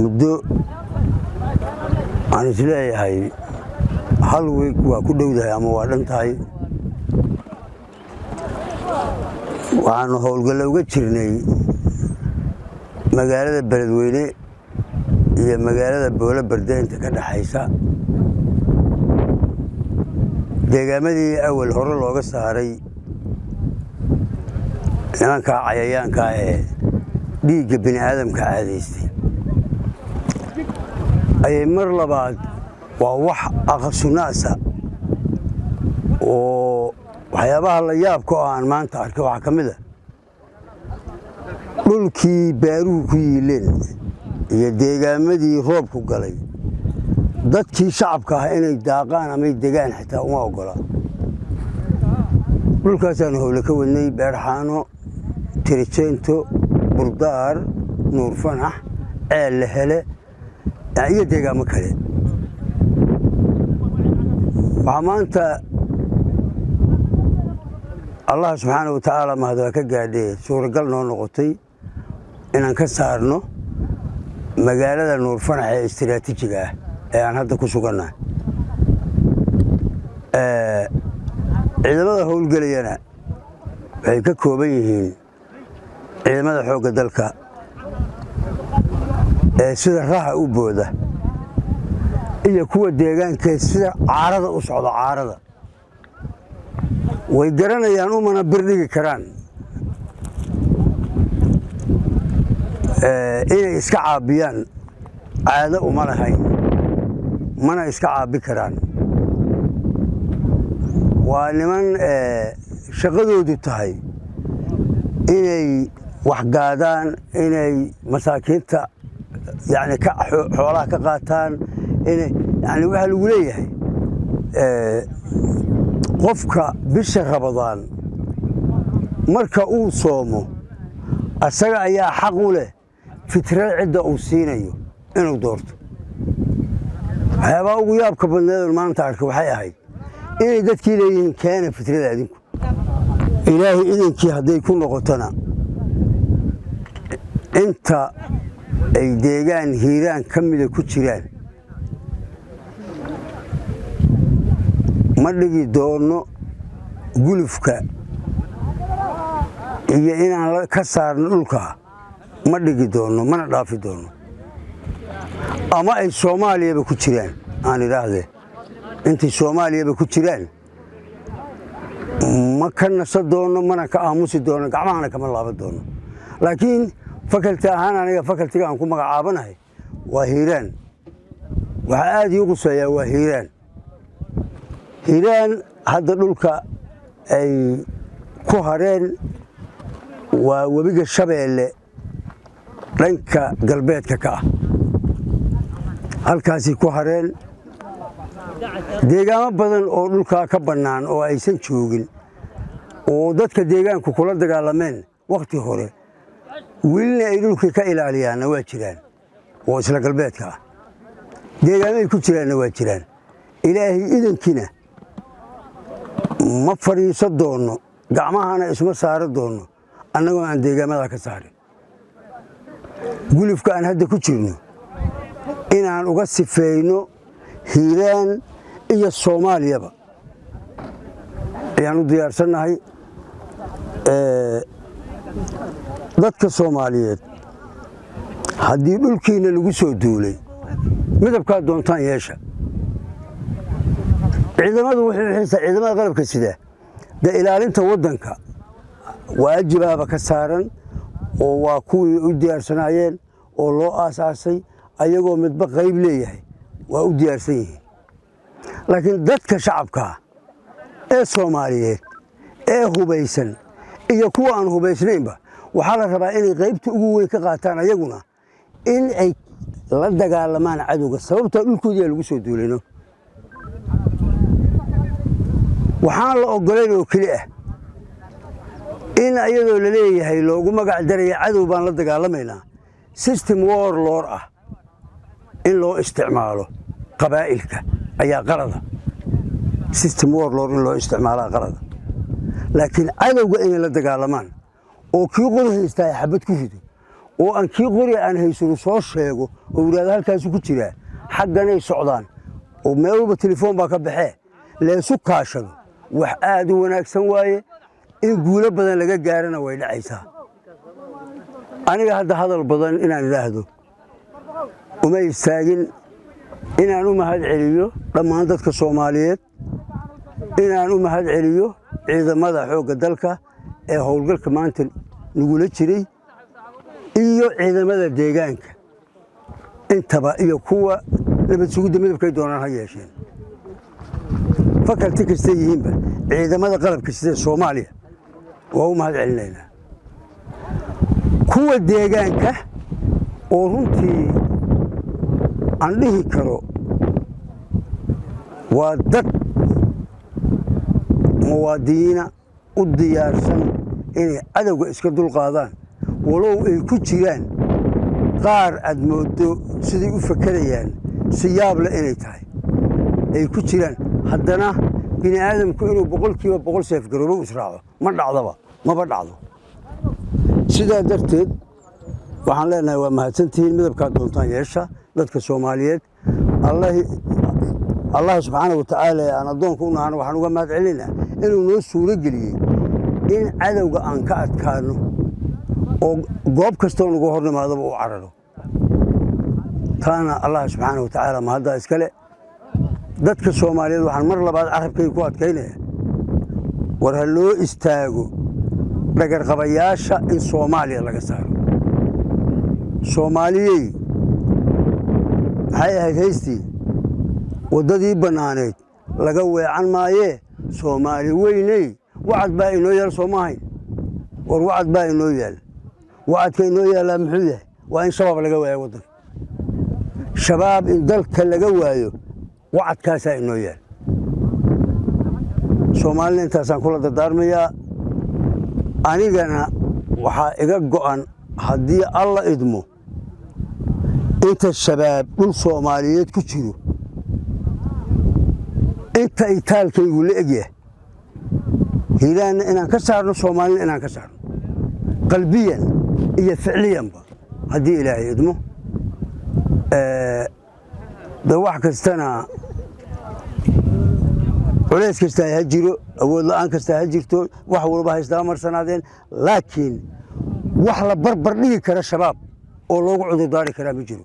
muddo aan isleeyahay hal week waa ku dhowdahay ama waa dhan tahay waxaanu howlgallo uga jirnay magaalada Beledweyne iyo magaalada Boole Barde inta ka dhaxaysa deegaamadii awal hore looga saaray nimanka cayayaanka ee dhiigga bini'aadamka caadaystay ayay mar labaad waa wax aqsunaasa oo waxyaabaha la yaabka oo aan maanta arkay waxaa ka mid ah dhulkii baaruhu ku yiileen iyo deegaamadii roobku galay dadkii shacabka ah inay daaqaan ama degaan xitaa uma ogola dhulkaasaan howle ka wadnay beerxaano tirijeento burdaar nuur fanax ceel la hele iyo deegaamo kale waxaa maanta allah subxaanahu watacaala mahadwaa ka gaadhee suuragal noo noqotay inaan ka saarno magaalada nuur fanax ee istiraatiijiga ah ee aan hadda ku sugannahay ciidamada howlgelayana waxay ka kooban yihiin ciidamada xoogga dalka ee sida raha u booda iyo kuwa deegaankee sida caarada u socda caarada way garanayaan umana birdhigi karaan inay iska caabiyaan caado uma lahayn mana iska caabi karaan waa niman shaqadoodu tahay inay waxgaadaan inay masaakiinta yani xoolaha ka qaataan yani waxaa lagu leeyahay qofka bisha Ramadaan marka uu soomo asaga ayaa xaq u leh fitrada cidda uu siinayo inuu doorto waxyaabaha ugu yaabka badneed maanta arkay waxay ahayd inay dadkii leeyihiin keena fitrada adinku ilaahay idinkii hadday ku noqotona inta ay deegaan hiiraan ka mida ku jiraan ma dhigi doono gulufka iyo inaan ka saarno dhulka ma dhigi doono mana dhaafi doono ama ay Soomaaliyaba ku jiraan aan idhaahdee intay Soomaaliyaba ku jiraan ma ka nasan doono mana ka aamusi doono gacmahana kama laaban doono laakiin fakalti ahaan aniga fakaltiga aan ku magacaabanahay waa hiiraan waxa aad ii quseeyaa waa hiiraan hadda dhulka ay ku hareen waa webiga Shabeelle dhanka galbeedka ka ah halkaasii ku hareen deegaamo badan oo dhulka ka bannaan oo aysan joogin oo dadka deegaanku kula dagaalameen waqti hore wilna ay dhulka ka ilaaliyaana waa jiraan oo isla galbeedka ah deegaamay ku jiraanna waa jiraan ilaahay idinkina ma fariiso doono gacmahana isma saaro doono annagoo aan deegaamada ka saarin gulufka aan hadda ku jirno inaan uga sifeyno hiiraan iyo Soomaaliyaba ayaan u diyaarsannahay dadka Soomaaliyeed haddii dhulkiina lagu soo duulay midabkaa doontaan yeesha ciidamada qalabka sida da ilaalinta waddanka waajibaaba ka saaran oo waa kuwii u diyaarsanaayeen oo loo aasaasay ayagoo midba qayb leeyahay waa u diyaarsan yihiin laakiin dadka shacabka ee Soomaaliyeed ee hubaysan iyo kuwa aan hubaysnaynba waxaa la rabaa inay qaybta ugu weyn ka qaataan ayaguna in ay la dagaalamaan cadowga sababta dhulkoodii lagu soo duulino waxaan la ogolayn oo keli ah in ayadoo la leeyahay loogu magac daray cadow baan la dagaalamaynaa system warlord ah in loo isticmaalo qabaa'ilka ayaa qalada system warlord in loo isticmaalo qalada laakiin cadowga inay la dagaalamaan oo kii qor haystaa xabad ku rido oo aan kii qori aan haysano soo sheego oo yiraahdo halkaas ku jira xagganay socdaan oo meel walba telefoon baa ka baxee leesu kaashado wax aad u wanaagsan waaye in guulo badan laga gaarana way dhacaysaa aniga hadda hadal badan inaan ilaahdo uma istaagin inaan u mahad celiyo dhammaan dadka Soomaaliyeed inaan u mahad celiyo ciidamada xoogga dalka ee howlgalka maanta nugula jiray iyo ciidamada deegaanka intaba iyo kuwa nabad sugidda midabkay doonaan ha yeesheen fakalti kasta yihiinba ciidamada qalabka sida Soomaaliya waa u mahad celinaynaa kuwa deegaanka oo runtii aan dhihi karo waa dad muwaadiniina u diyaarsan inay cadowga iska dulqaadaan walow ay ku jiraan qaar aad moodo sidii u fakarayaan si yaab leh inay tahay ay ku jiraan haddana bini aadamku inuu 100% seef garoobo israaco ma dhacdaba maba dhacdo sidaa darteed waxaan leenahay waa mahadsantihiin midabka doontaan yeesha dadka Soomaaliyeed Allah subhanahu wa ta'ala aan adoonku u nahan waxaan uga mahad celinaa inuu noo suuro geliyay in cadawga aan ka adkaano oo goob kasta oo ugu hornimaado uu cararo taana Allah subhanahu wa ta'ala ma hadda iskale dadka Soomaaliyeed waxaan mar labaad carabkay ku adkaynaya war ha loo istaago dhagar qabayaasha in Soomaaliya laga saaro Soomaaliyey maxay ahayd haystii wadadii banaaneed laga weecan maayee Soomaali weynay wacad baa inoo yaal Soomahay war wacad baa inoo yaal wacadka inoo yaala muxuu yahay waa in shabaab laga waayo wadan shabaab in dalka laga waayo wacadkaas inoo yaal Soomaaliya intaasaan kula dardaarmayaa anigana waxa iga go'an haddii alla idmo inta shabaab dhul Soomaaliyeed ku jiro inta itaalkaygu la egyahay hiilaana inaan ka saarno Soomaaliya inaan ka saarno qalbiyan iyo ficliyanba haddii Ilaahay idmo da wax kastana culays kasta ha jiro awood la'aan kasta ha jirto wax walba haystaa marsanaadeen laakiin wax la barbar dhigi kara shabaab oo loogu cudur daari kara ma jiro